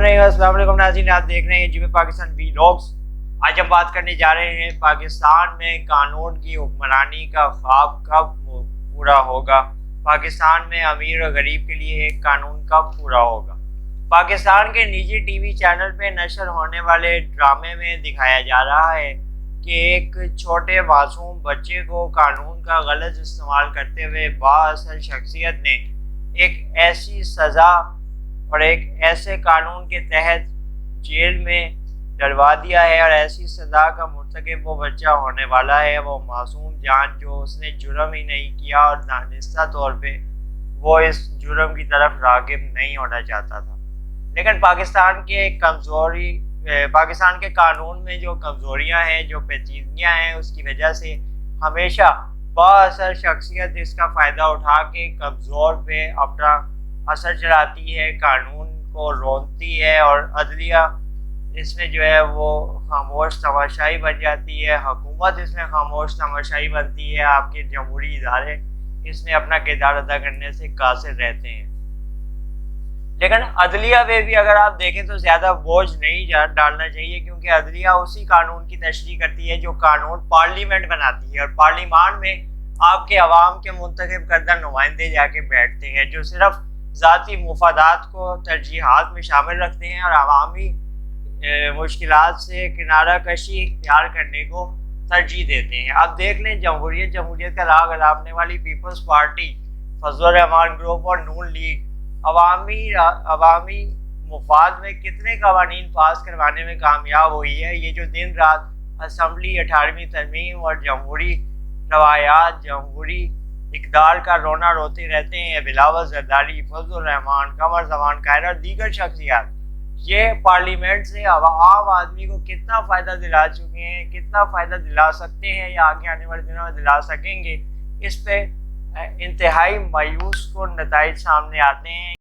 अस्सलाम वालेकुम नाज़रीन, आप देख रहे हैं जिम्मे पाकिस्तान व्लॉग्स। आज हम बात करने जा रहे हैं पाकिस्तान में कानून की हुक्मरानी का ख्वाब कब पूरा होगा। पाकिस्तान में अमीर और गरीब के लिए एक कानून कब पूरा होगा। पाकिस्तान के निजी टीवी चैनल पे नशर होने वाले ड्रामे में दिखाया जा रहा है कि एक छोटे मासूम बच्चे को कानून का गलत इस्तेमाल करते हुए बाअसल शख्सियत ने एक ऐसी सज़ा और एक ऐसे कानून के तहत जेल में डलवा दिया है और ऐसी सज़ा का मुर्तकिब वो बच्चा होने वाला है, वो मासूम जान जो उसने जुर्म ही नहीं किया और दानिस्ता तौर पे वो इस जुर्म की तरफ राग़िब नहीं होना चाहता था। लेकिन पाकिस्तान के कानून में जो कमज़ोरियाँ हैं, जो पेचीदगियाँ हैं, उसकी वजह से हमेशा बाअसर शख्सियत इसका फ़ायदा उठा के कमज़ोर पे अपना असर चलाती है, कानून को रोकती है और अदलिया इसमें जो है वो खामोश तमाशाई बन जाती है। हुकूमत इसमें खामोश तमाशाई बनती है। आपके जमहूरी इदारे इसमें अपना किरदार अदा करने से कासिर रहते हैं। लेकिन अदलिया पे भी अगर आप देखें तो ज़्यादा बोझ नहीं डालना चाहिए, क्योंकि अदलिया उसी कानून की तशरीह करती है जो कानून पार्लियामेंट बनाती है, और पार्लियामान में आपके अवाम के मुंतखब करदा नुमाइंदे जाके बैठते हैं जो सिर्फ ज़ाती मुफादात को तरजीहात में शामिल रखते हैं और अवामी मुश्किलात से किनारा कशी इख्तियार करने को तरजीह देते हैं। अब देख लें, जमहूरियत का राग अलापने वाली Peoples Party, Fazlur Rehman group और नून लीग अवामी मुफाद में कितने कवानीन पास करवाने में कामयाब हुई है। ये जो दिन रात असम्बली, 18वीं तरमीम और जमहूरी रवायात, जमहूरी इक़दार का रोना रोते रहते हैं, बिलावल जरदारी, फजलुर रहमान, कमर जमान कायरा और दीगर शख्सियात, ये पार्लियामेंट से आम आदमी को कितना फ़ायदा दिला चुके हैं, कितना फ़ायदा दिला सकते हैं या आगे आने वाले दिनों में दिला सकेंगे, इस पे इंतहाई मायूस को नताइज सामने आते हैं।